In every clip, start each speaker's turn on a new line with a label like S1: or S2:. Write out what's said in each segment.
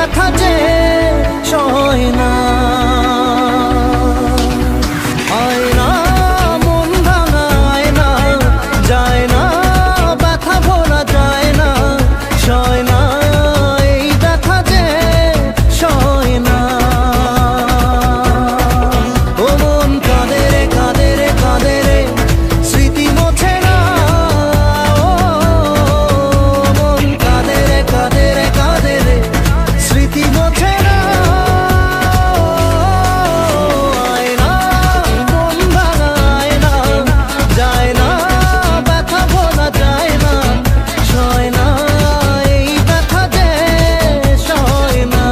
S1: ব্যথা যে সয় না। আয়না মন ভাঙা আয়না, যায় না ব্যথা ভোলা যায় না, সয় না এই ব্যথা যে সয় না। ও মন কাঁদে রে কাঁদে রে কাঁদে রে, স্মৃতি মোছে না। ও মন কাঁদে রে কাঁদে রে কাঁদে রে, স্মৃতি মোছে না। আয়না মন ভাঙা আয়না, যায় না ব্যথা ভোলা যায় না, সয় না এই ব্যথা যে সয় না।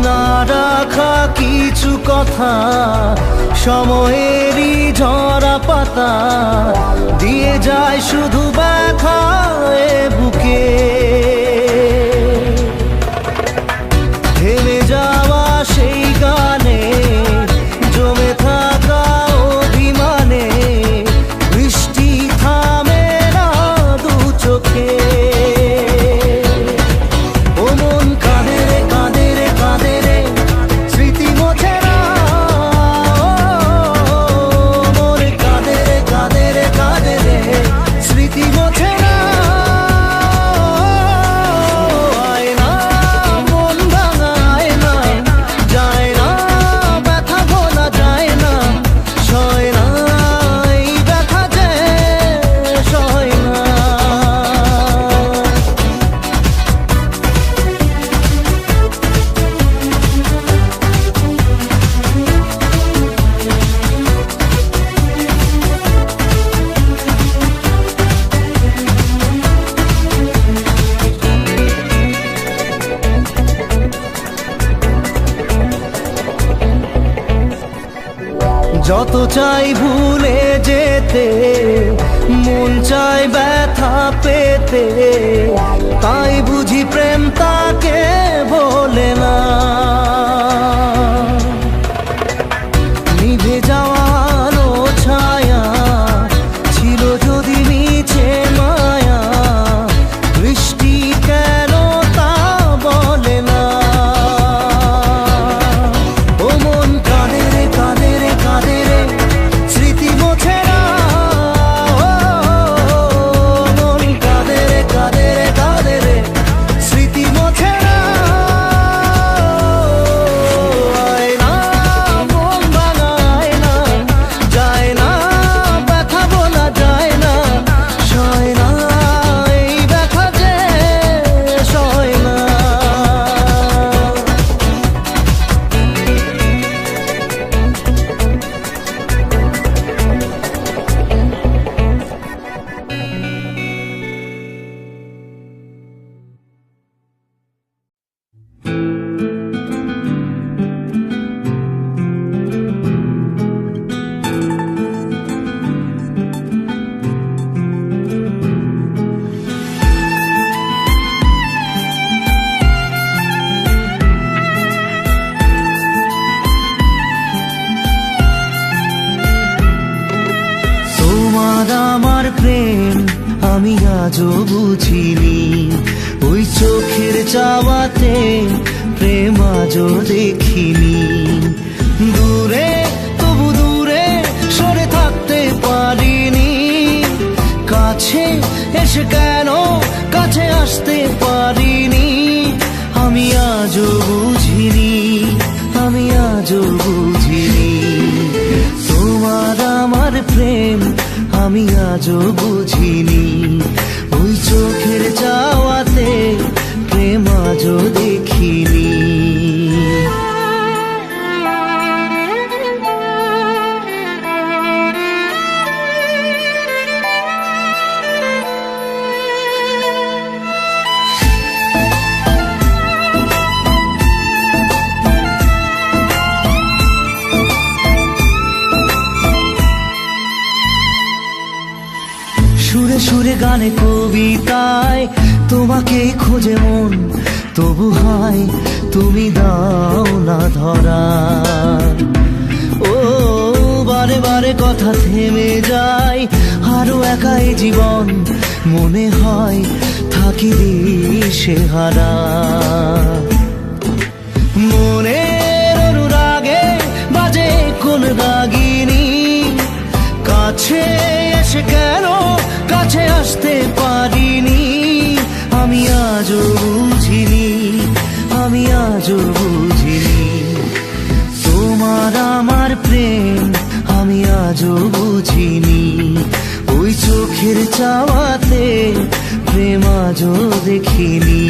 S1: না রাখা কিছু কথা, সময়েরই ঝরা পাতা, দিয়ে যায় শুধু ব্যথা এ বুকে। থেমে যাওয়া সেই গানে, জমে থাকা অভিমানে, বৃষ্টি থামে না দু চোখে। ও মন কাঁদে রে কাঁদে রে কাঁদে রে, স্মৃতি মোছে না। ও মন কাঁদে রে কাঁদে রে কাঁদে রে, স্মৃতি মোছে না। আয়না মন ভাঙা আয়না, যায় না ব্যথা ভোলা যায় না, সয় না এই ব্যথা যে সয় না। যত চাই ভুলে যেতে, মন চাই ব্যথা পেতে, তাই বুঝি প্রেম তাকে বলে না। নিভে যাওয়া আলো ছায়া ছিল যদি মিছে মায়া, বৃষ্টি কেন তা বলে না। ও মন কাঁদে রে কাঁদে রে কাঁদে রে, স্মৃতি মোছে না। ও মন কাঁদে রে কাঁদে রে কাঁদে রে, স্মৃতি মোছে না। আয়না মন ভাঙা আয়না, যায় না ব্যথা ভোলা যায় না, সয় না এই ব্যথা যে সয় না। তোমার আমার প্রেম আমি আজও বুঝিনি, ওই চোখের চাওয়াতে প্রেম আজও দেখিনি। দূরে তবু দূরে সরে থাকতে পারিনি, কাছে এসে কেন কাছে আসতে পারিনি। আমি আজও বুঝিনি, আমি আজও বুঝিনি, তোমার আমার প্রেম আমি আজও বুঝিনি, ওই চোখের চাওয়াতে প্রেম আজও দেখিনি। সুরে সুরে গানে কবিতায় তোমাকেই খোঁজে মন, তবু হয় তুমি দাও না ধরা। ও বারে বারে কথা থেমে যায়, আরো একাই জীবন মনে হয় থাকি দিশে হারা। মনের অনুরাগে বাজে কোন রাগিনী, কাছে এসে কেন কাছে আসতে পারিনি। আমি আজও বুঝিনি, আমি আজও বুঝিনি তোমার আমার প্রেম, আমি আজও বুঝিনি। ওই চোখের চাওয়াতে প্রেম আজও দেখিনি।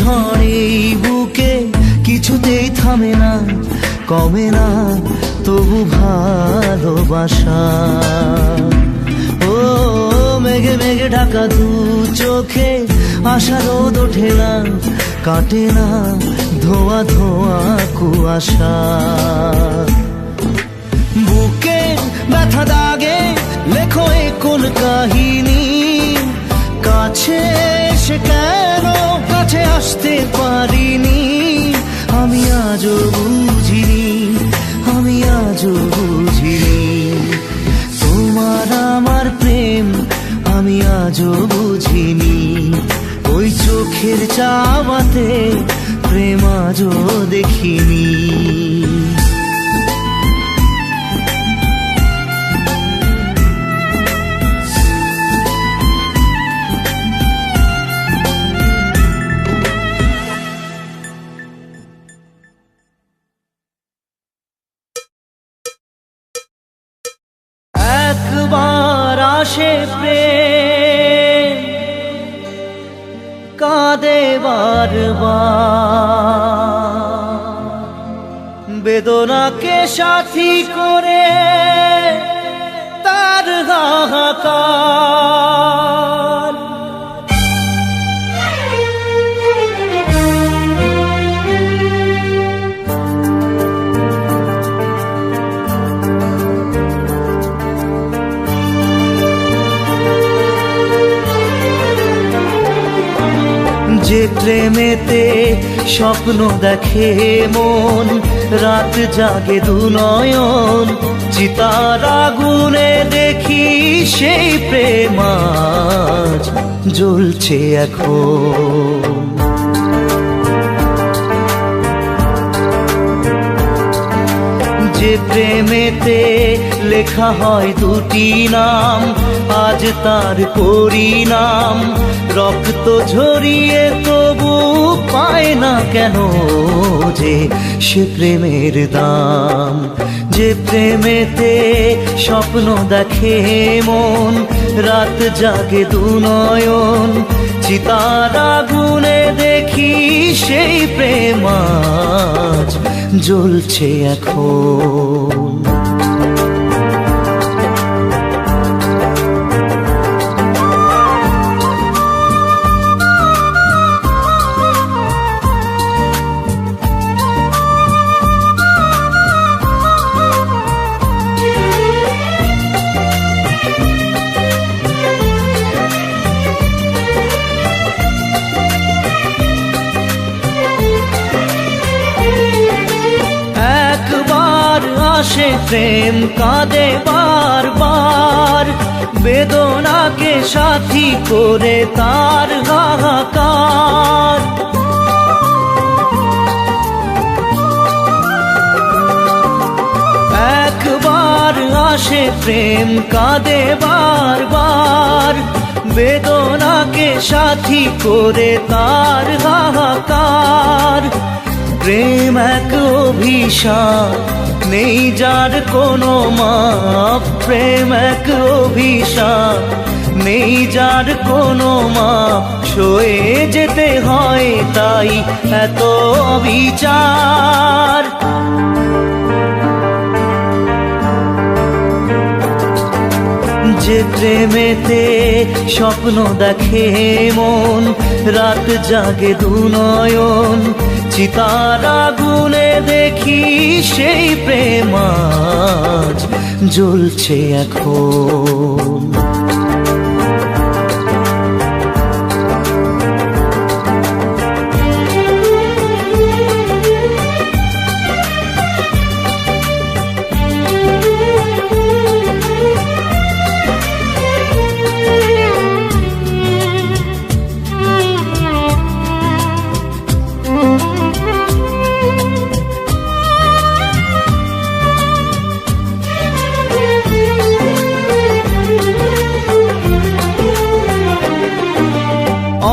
S1: ঝড়ে বুকে কিছুতেই থামে না, কমে না তবু ভালোবাসা। ও মেঘে মেঘে ঢাকা দু চোখে আশা রোদ ওঠে না, কাটে না ধোয়া ধোয়া কুয়াশা। বুকে ব্যথা দাগে লেখো এ কোন কাহিনী, কাছে এসে কেন কাছে আসতে পারিনি। আমি আজও বুঝিনি, আমি আজও বুঝিনি তোমার আমার প্রেম, আমি আজও বুঝিনি। ওই চোখের চাওয়াতে প্রেম আজও দেখিনি। একবার আসে প্রেম কাঁদে বারবার, বেদনাকে সাথী করে তার হাহাকার। যে প্রেমেতে স্বপ্ন দেখে মন, রাত জাগে দু নয়ন, চিতার আগুনে দেখি সেই প্রেম আজ জ্বলছে এখন। যে প্রেমেতে লেখা হয় দুটি নাম, আজ তার পরিণাম রক্ত ঝরিয়ে তবু পায় না কেন যে সে প্রেমের দাম। যে প্রেমেতে স্বপ্ন দেখে মন, রাত জাগে দু নয়ন, চিতার আগুনে দেখি সেই প্রেম আজ জ্বলছে এখন। আসে প্রেম কাঁদে বারবার, বেদনাকে সাথী করে তার হাহাকার। একবার আসে প্রেম কাঁদে বারবার, বেদনাকে সাথী করে তার হাহাকার। প্রেম এক অভিশাপ নেই যার কোনো মাপ, প্রেম এক অভিশাপ নেই যার কোনো মাপ, সয়ে যেতে হয় তাই এত বিচার। যে প্রেমেতে স্বপ্ন দেখে মন, রাত জাগে দুনয়ন, চিতার আগুনে দেখি সেই প্রেম আজ জ্বলছে এখন।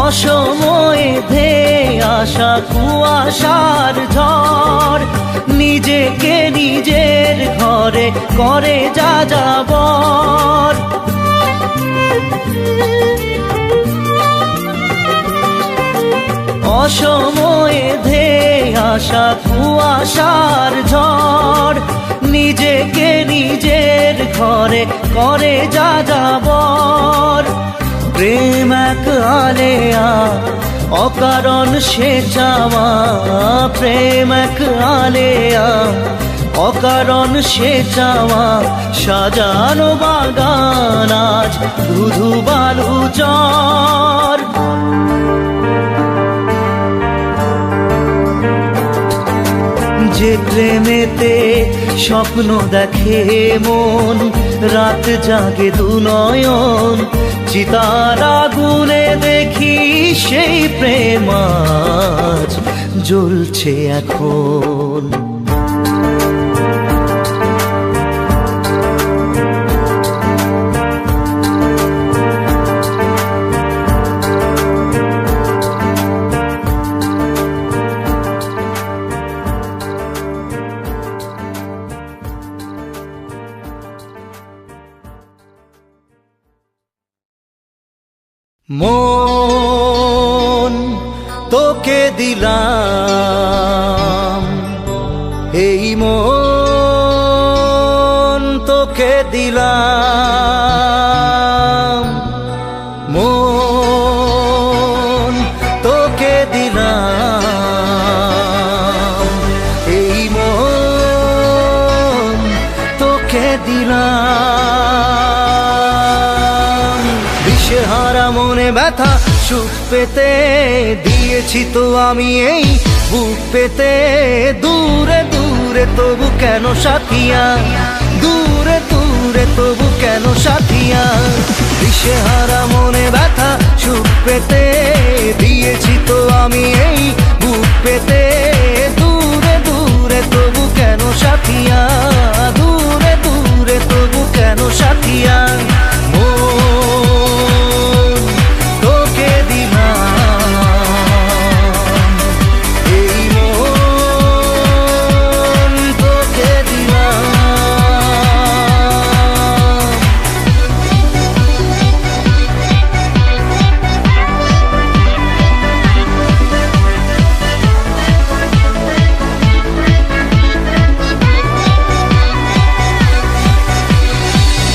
S1: অসময়ে ধেয়ে আসা কুয়াশার ঝড়, নিজেকে নিজের ঘরে করে যা যাবর। অসময়ে ধেয়ে আসা কুয়াশার ঝড়, নিজেকে নিজের ঘরে করে যা যাবর। প্রেম এক আলেয়া অকারণ সে চাওয়া, প্রেম এক আলেয়া অকারণ সে চাওয়া, সাজানো বাগান আজ ধুধু বালু চর। যে প্রেমেতে স্বপ্ন দেখে মন, রাত জাগে দুনয়ন, চিতার আগুনে দেখি সেই প্রেম আজ জ্বলছে এখন। মন তোকে দিলাম, এই মন তোকে দিলাম, মন তোকে দিলাম, এই মন তোকে দিলাম। দিশেহারা মনে ব্যথা সুখ পেতে দিয়েছি তো আমি এই বুক পেতে, দূরে দূরে তবু কেন সাথিয়া, দূরে দূরে তবু কেন সাথিয়া। দিশেহারা মনে ব্যথা সুখ পেতে দিয়েছি তো আমি এই বুক পেতে, দূরে দূরে তবু কেন সাথিয়া, দূরে দূরে তবু কেন সাথিয়া।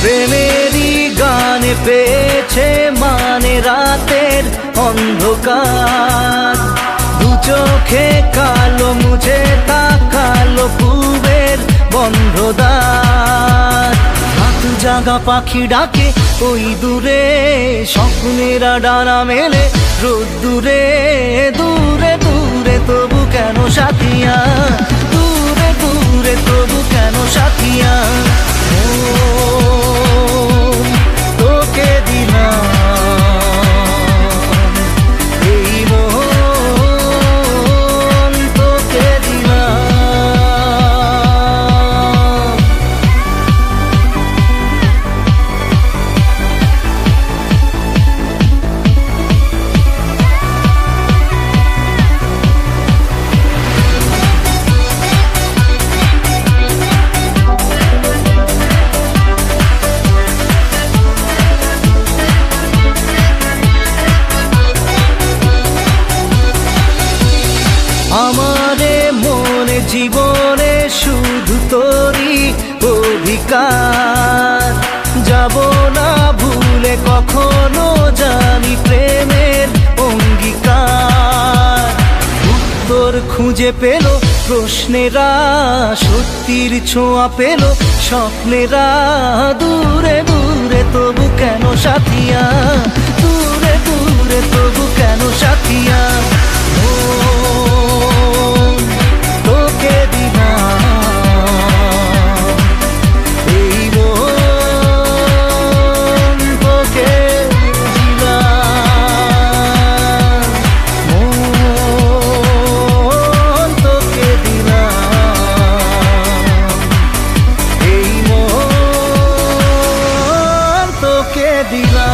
S1: প্রেমেরই গানে পেয়েছে মানে রাতের অন্ধকার, দু চোখে কালো মুছে তাকালো পূবের বন্ধ দ্বার। রাত জাগা পাখি ডাকে ওই দূরে, স্বপ্নেরা ডানা মেলে রোদ্দুরে, দূরে দূরে তবু কেন সাথিয়া, দূরে দূরে তবু কেন সাথিয়া। তোকে দিলাম, এই মন তোকে দিলাম। আমারে মনে জীবনে শুধু তোরই অধিকার, যাব না ভুলে কখনো জানি প্রেমের অঙ্গীকার। উত্তর খুঁজে পেল প্রশ্নেরা, সত্যির ছোঁয়া পেল স্বপ্নেরা, দূরে দূরে তবু কেন সাথিয়া, দূরে দূরে তবু কেন সাথিয়া। তোকে দিলাম এই মন, তোকে দিলাম মন, তোকে দিলাম এই মন, তোকে দিলাম।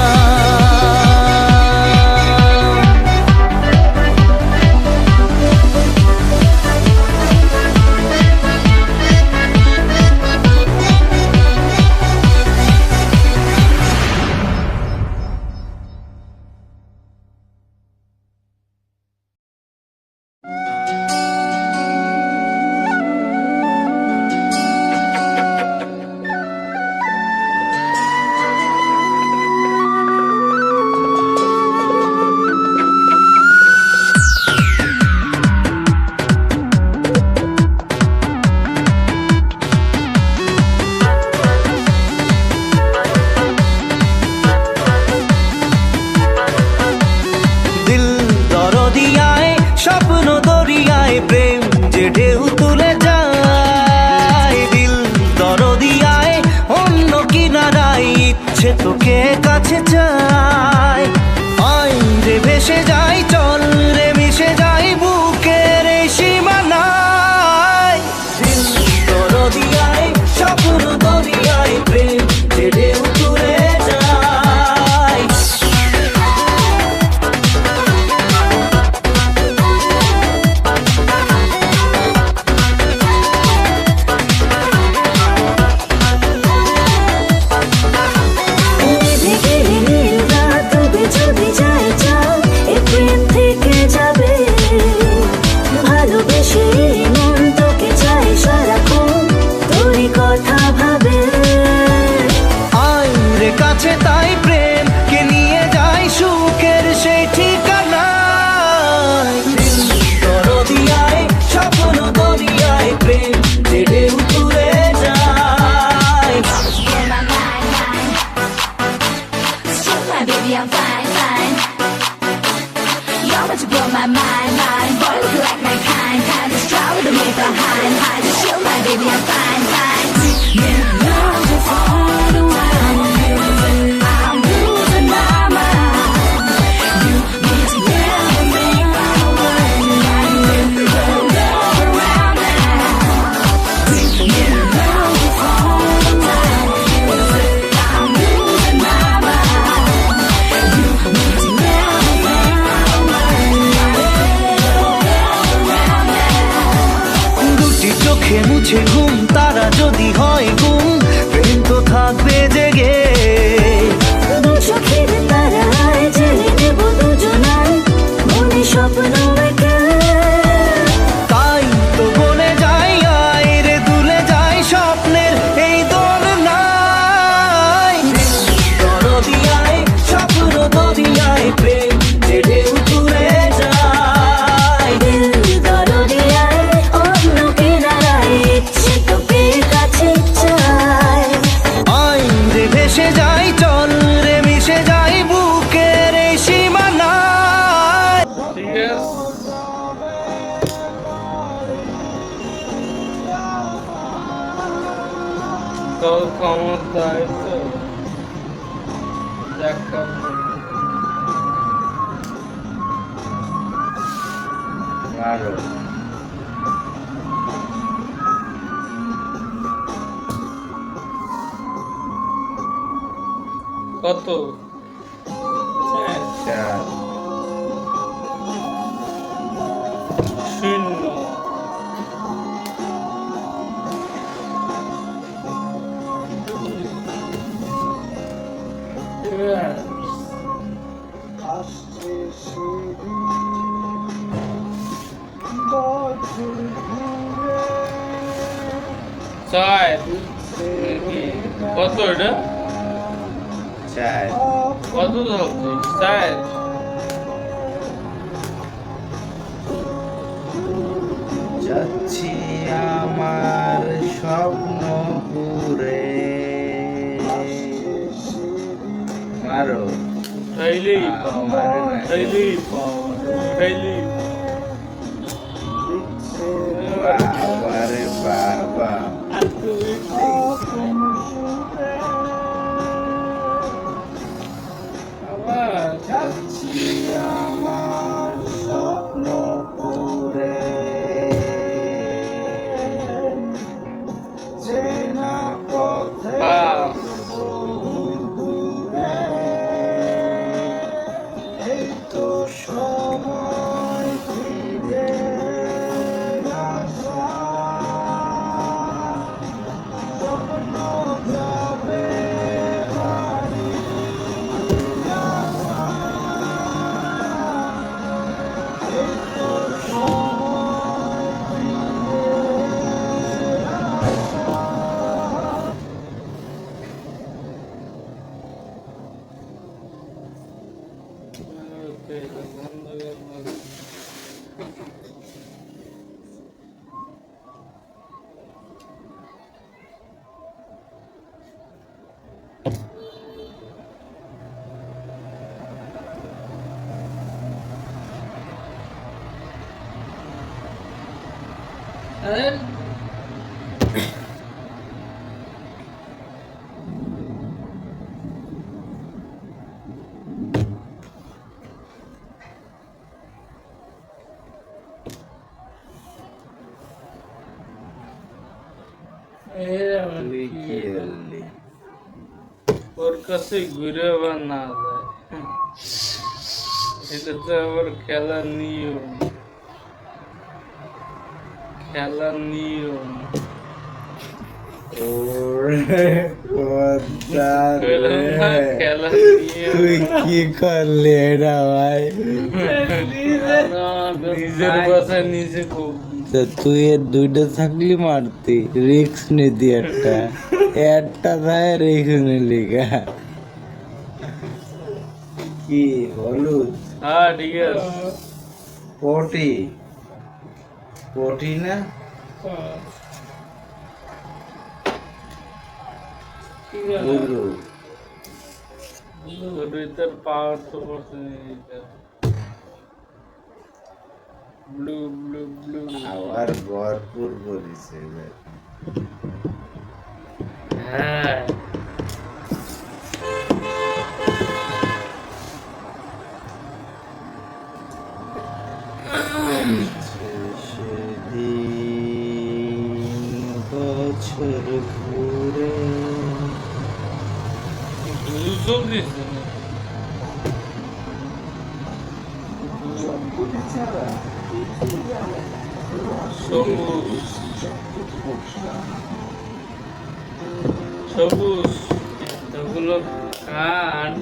S1: স্বপ্ন দরিয়ায় প্রেম যে ঢেউ তুলে যায়, দিল দরদিয়ায় অন্য কিনারায় ইচ্ছে তোকে কাছে চায়। আয় রে ভেসে যাই, চল রে মিশে যাই বুকের এই সীমানায়। দিল দরদিয়ায় স্বপ্ন দরিয়ায় প্রেম যে ঢেউ তুলে যায়। কাছে তাই প্রেম কে নিয়ে যায় সুখের সেই ঠিকানায়। দরদিয়ায় স্বপ্ন দরিয়ায় প্রেম যে ঢেউ তুলে যায়।
S2: Baby, I'm fine, fine. You're about to blow my mind, mind. Boy, look like my kind, kind of strong with me behind, hide. Just chill, my baby, I'm fine, fine. Yeah, love is all the while. I'm losing my mind. You need to get with me right away. Love around now. Yeah, love is all the while. I'm losing my mind. You need to get with me right away. Love around now.
S1: দুটি চোখে মুছে ঘুম, তারা যদি হয় গুম, প্রেম তো থাকবে জেগে।
S2: দু চোখের তারায় জেলে দেব দুজনায় মনে স্বপ্ন এঁকে।
S1: তাই তো বলে যাই, আয় রে দুলে যাই স্বপ্নের এই দোলনায়। দরদিয়ায় স্বপ্ন দরিয়ায় প্রেম যে ঢেউ তুলে যায়।
S2: দিল দরদিয়ায় অন্য কিনারায় ইচ্ছে তোকে কাছে চায়।
S1: আয় রে ভেসে যাই, চল রে মিশে যাই বুকের এই সীমানায়।
S3: তোর ক্ষমতায় তো দেখা আরো কত আচ্ছা শূন্য
S1: আসছে সেদিন
S3: ছয় কত এটা
S4: চার
S3: কত ধরছি চার
S4: যাচ্ছি আমার স্বপ্নপুরে মারো
S3: খাইলেই পাও
S4: মারে না।
S3: খাইলেই পাও খাইলেই
S4: বাবা রে বাবা যাচ্ছি আমার স্বপ্নপুরে চেনা পথে এই তো সময় ফিরে আসা। স্বপ্ন যাবে হারিয়ে আসা। এই তো সময় ফিরে আসা। তুই কি বললি?
S3: ওর কাছে ঘুরে আবার না যায় এটা তো আবার খেলার নিয়ম খেলার নিয়ম
S4: ওরে কথা
S3: কইলাম না,
S4: রে।
S3: খেলার নিয়ম
S4: তুই কি করলি এটা ভাই?
S3: নিজের কথা নিজে খুব
S4: তো তুই এর দুইটা থাকলি মারতি রিক্স নিতি একটা একটা থাকে রিক্স নিলি গা। কি হলুদ
S3: হ্যাঁ ঠিক আছে
S4: পটি পটি না উলু
S3: রোহিতের পাওয়ার তো করছে ব্লু ব্লু ব্লু
S4: আবার ভরপুর করিছে রে।
S3: হ্যাঁ
S4: সেদিন বছর ঘুরে
S3: সব দিচ্ছে সবুজ সবুজ এগুলো কাঠ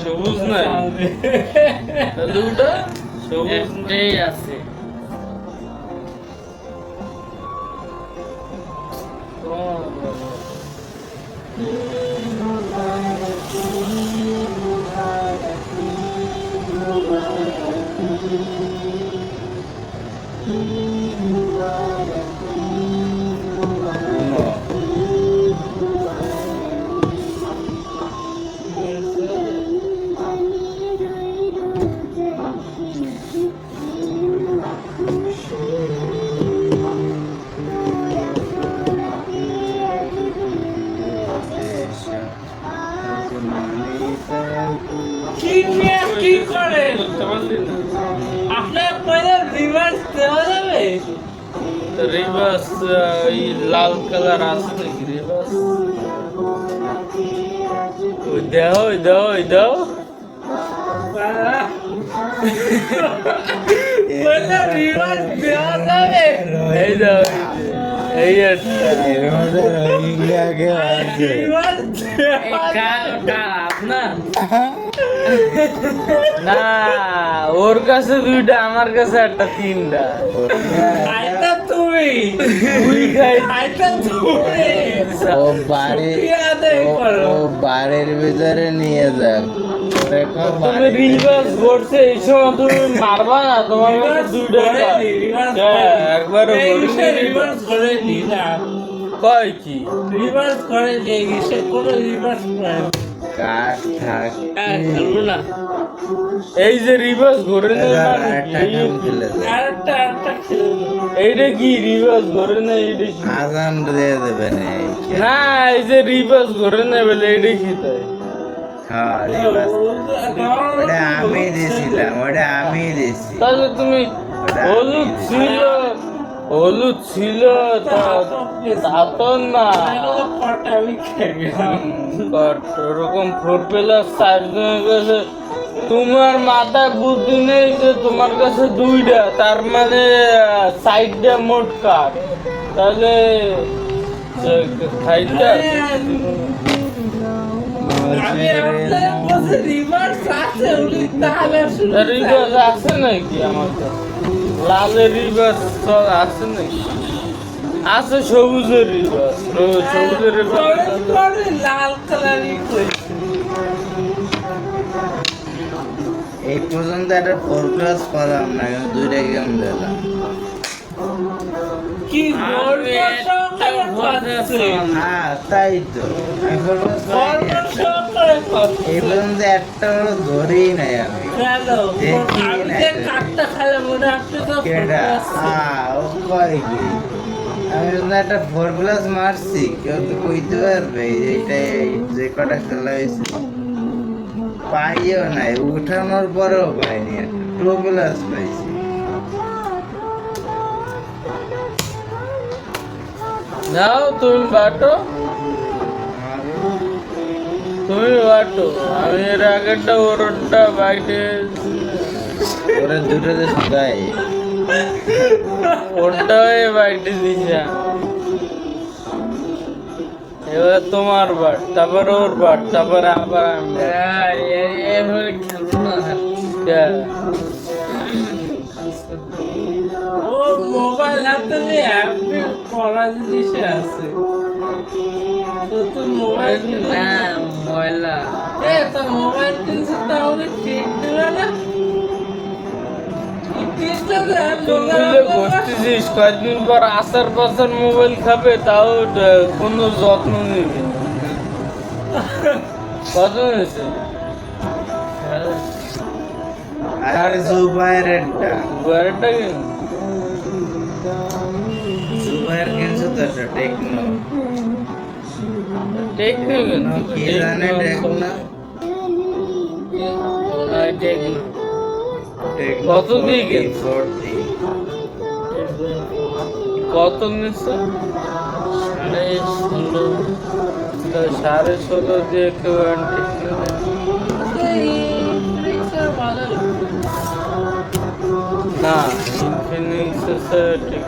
S3: সবুজ নাই তাহলে ওটা সবুজ নেই আছে
S5: কি করেন আপনার পয়লা রিভার্স দেওয়া যাবে
S3: রিভার্স এই লাল কালার আছে নাকি রিভার্স ওই দাও ওই দাও ওই দাও
S5: পয়লা রিভার্স দেওয়া যাবে
S3: এই দাও এই একটা
S4: এর মধ্যে রোহিঙ্গাকে আছে
S5: রিভার্স
S3: আপনার না ওর কাছে দুইটা আমার কাছে একটা তিনটা
S5: আইতা তুমি তুই খাইটা ধরে
S4: ও বাড়ি
S5: আদায় করো।
S4: ও বাড়ির ভিতরে নিয়ে যাক দেখো
S3: তুমি রিভার্স করছে এই সময় তুমি মারবা না তোমার কাছে 2 টাকা হ্যাঁ, একবারও বলিনি
S5: রিভার্স করে নি না
S3: কয় কি
S5: রিভার্স করে দিয়ে গেছে কোনো রিভার্স করে
S4: কাঠ থাক
S5: করবো না
S3: এই যে রিভার্স ঘুরে নেই মানে
S4: একটা
S3: কি?
S4: কাম খেলে
S5: আরেকটা খেলে
S3: এইটা কি রিভার্স ঘুরে নেই এইটা কি?
S4: আজান দিয়ে দেবেন
S3: না এই যে রিভার্স ঘুরে নেই বলে এইটা কি তাই
S4: হ্যাঁ রিভার্স। ওটা আমি দিয়েছিলাম ওটা আমি দিয়েছি
S3: তাহলে তুমি হলুদ ছিল তা তো না
S5: আমি খাই
S3: ওরকম 4+ 4 জনের কাছে তোমার মাথায় বুদ্ধি নেই যে তোমার কাছে 2টা তার মানে 4টা মোট কাঠ তাহলে খাইতে
S5: আমি আপনার কাছে রিভার্স আছে উনি তাহলে
S3: রিভার্স আছে নাকি আমার কাছে লালের রিভার্স আছে নাকি আছে সবুজের রিভার্স সবুজের রিভার্স
S5: লাল কালারই করেছে
S4: এই পর্যন্ত একটা 4+ করলাম না কিন্তু 2টা গেম দিলাম
S5: কি বলবো সকালে পাচ্ছে
S4: হ্যাঁ তাই তো আমি 4+ করিনি একটা।
S5: সকালে পাচ্ছে
S4: এই পর্যন্ত একটা বড় ধরেই নাই আমি
S5: হ্যালো আমি যে কাটটা খেলে মনে হচ্ছে তো
S4: কেডা ও কয় কি আমি যখন একটা 4+ মারছি কেউ তো কইতে পারবে এইটাই যে কটা খেলা হয়েছে পাইও নাই উঠানোর পরেও পাইনি 2+ পাইছি
S3: যাও তুমি বাটো আমি এর আগেরটা ওরটা বাইটে
S4: ওরা দুটোতে শুকাই
S3: ওরটাই বাইটে দিছা এবার তোমার বাট তারপর ওর বাট তারপর আবার আমি
S5: এভাবে খেলবো না ও মোবাইল হাতে নিয়ে অ্যাপে পড়া জিনিস আছে তো তুই মোবাইল না ময়লা তো মোবাইল কিনছে তাহলে ঠিক দিবে না
S3: বসতেছিস কয়েকদিন পর আসার পাশার মোবাইল খাবে তাও কোনো যত্ন নেবে কত নিয়েছে
S4: আর জুবাইরেরটা
S3: বারোটা কেন
S4: জুবাইর কিনছো তো একটা টেকনো
S3: টেকনিক
S4: কি জানে টেকনো
S3: কত দিয়ে কিনছো?
S4: 40
S3: কত নিচ্ছে 16.5 দিয়ে কেউ না ইনফিনিক্স ঠিক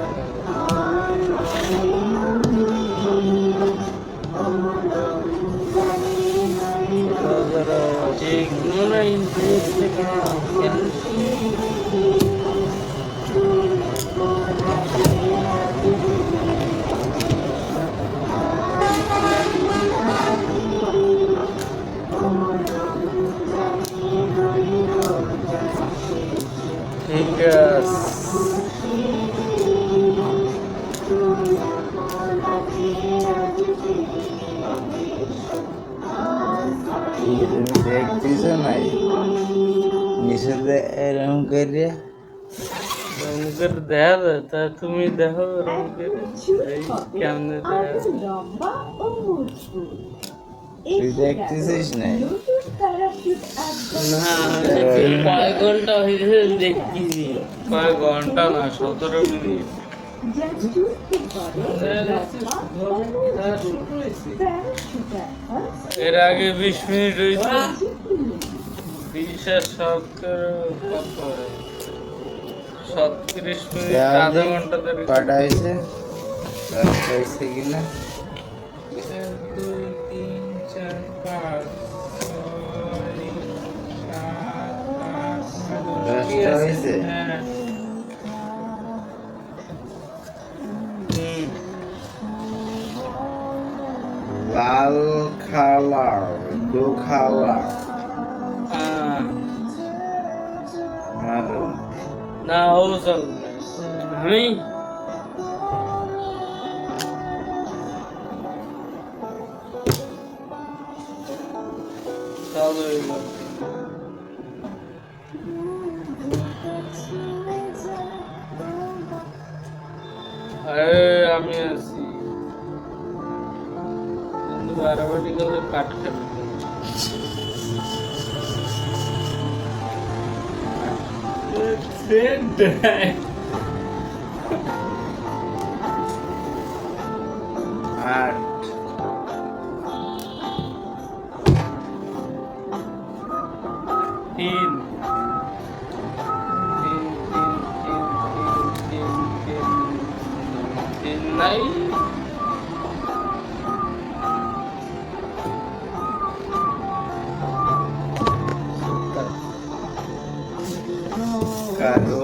S3: ঠিক আছে
S4: তুমি দেখতেছ নাই নিচে এরকম করে
S3: রঙের দেখা যায় তা তুমি দেখো রঙের কেমনে দেখা যায়।
S4: তুই দেখতেছিস নাই
S3: না কয় ঘন্টা হয়েছে দেখতেছি কয় ঘন্টা না 17 মিনিট এর আগে 20 মিনিট হয়েছে 20 আর 37 মিনিট আধা ঘন্টা ধরে
S4: কটা হয়েছে হয়েছে কিনা
S3: 2 3 4 5
S4: দশটা হয়েছে
S3: হ্যাঁ
S4: খালাও দু খালা মারো
S3: না ও চল আমি চলো এবার আরে আমি আছি কিন্তু বারাবাটি গেলে কাট খাবে
S4: আট
S3: তিন তিন নাই
S4: কারো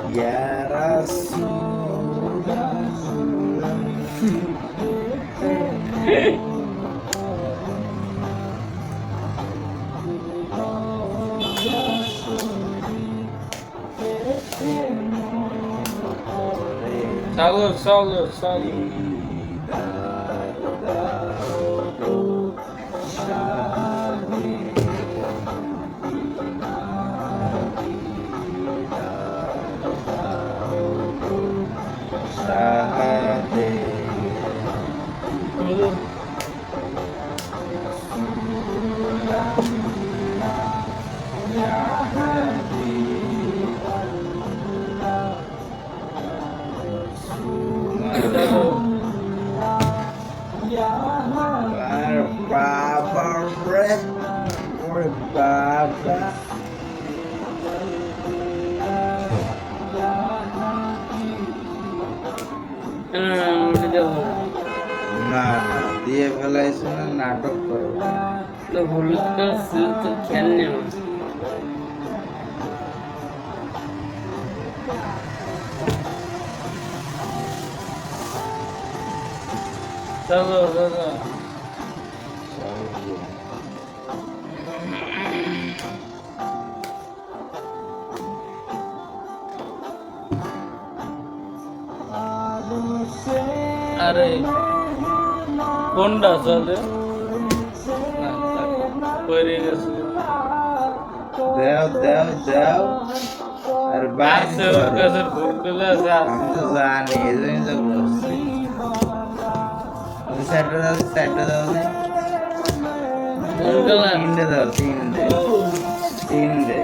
S4: Ya Rasulullah.
S3: Salud, salud, salud.
S4: Baba. না না দিয়ে ফেলাইছো না নাটক করো
S3: তো হলুদ কাজ তো খেয়াল নেই চলো দাদা আরে কোনটা চলে পড়ে গেছে
S4: দাও দাও দাও আর বাইরে
S3: আছে ওর কাছে ভুলগুলো আছে
S4: আমি তো জানি এজন্যই তো বলছি সাইডটা দাও সাইডটা দাও
S3: ভুলগুলো
S4: তিনটে দাও তিনটে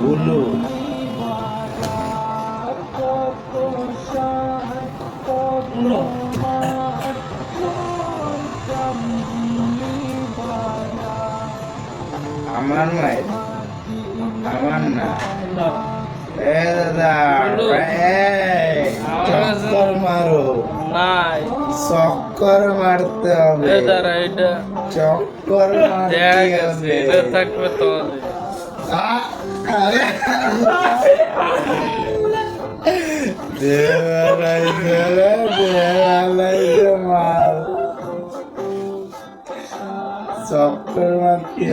S4: বুলু আমার মায়ের আমার না এ দাদা চক্কর মারো
S3: নাই
S4: চক্কর মারতে হবে
S3: দাঁড়া এটা
S4: চক্কর মারতে
S3: দেখা গেছে
S4: হবে
S3: এটা থাকবে তোমাদের
S4: চক্কর মারতে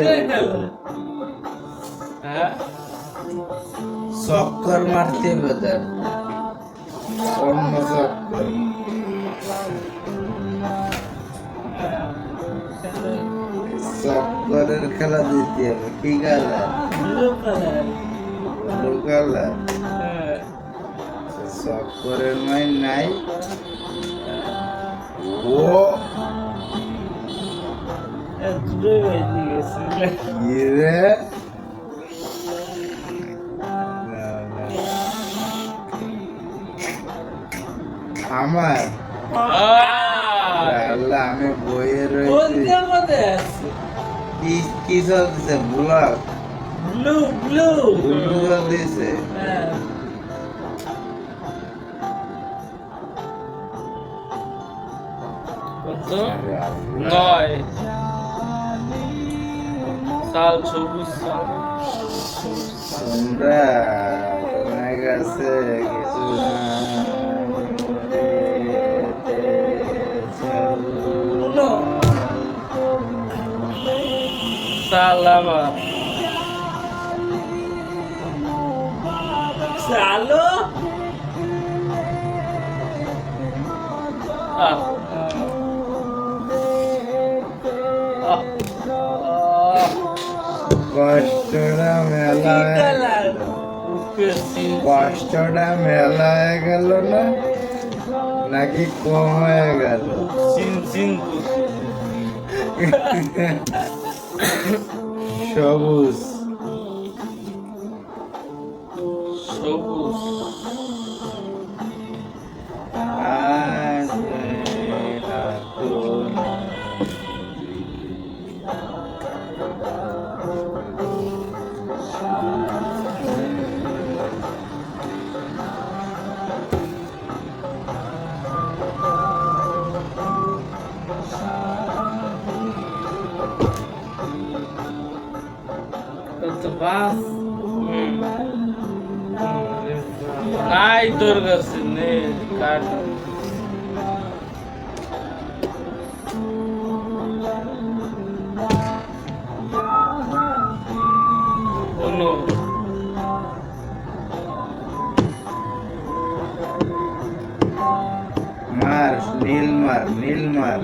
S3: হ্যাঁ
S4: চক্কর মারতে হবে অন্য চক্কর চক্করের খেলা দিতে হবে কি কালার ব্লু কালার চক্করের মাই নাই ও
S5: এতটাই বেশি গেছে
S4: কি রে আমার আল্লাহ আমি বইয়ে
S5: কোন
S4: রয়েছি
S5: জায়গাতে আছে
S4: কি কি চলতেছে ব্লগ
S5: ব্লু ব্লু
S4: ব্লু চলতেছে
S5: হ্যাঁ
S3: কত 9 সাল সবুজ সাল
S4: তোমরা তোমার কাছে কিছু
S5: নো
S3: সালামা
S5: চালো
S3: আহ
S4: কষ্টটা মেলা
S5: কি কালার
S4: কষ্টটা মেলা হয়ে গেল না নাকি কম হয়ে গেল
S3: সিন সিন
S4: সবুজ
S3: সবুজ
S4: আজ
S5: কত বাস
S3: নাই তোর কাছে নেই কাট কোনো
S4: মার নীল মার নীল মার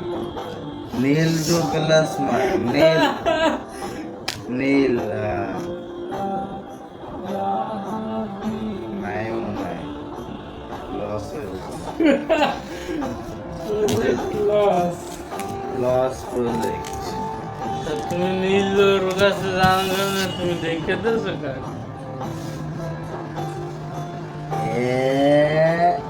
S4: নীল দু প্লাস মার নীল নীল নাই মনে লস
S5: লস
S4: লস প্রজেক্ট
S3: তা তুমি নীলোর কাছে জানো না তুমি দেখে দিছো কার
S4: এ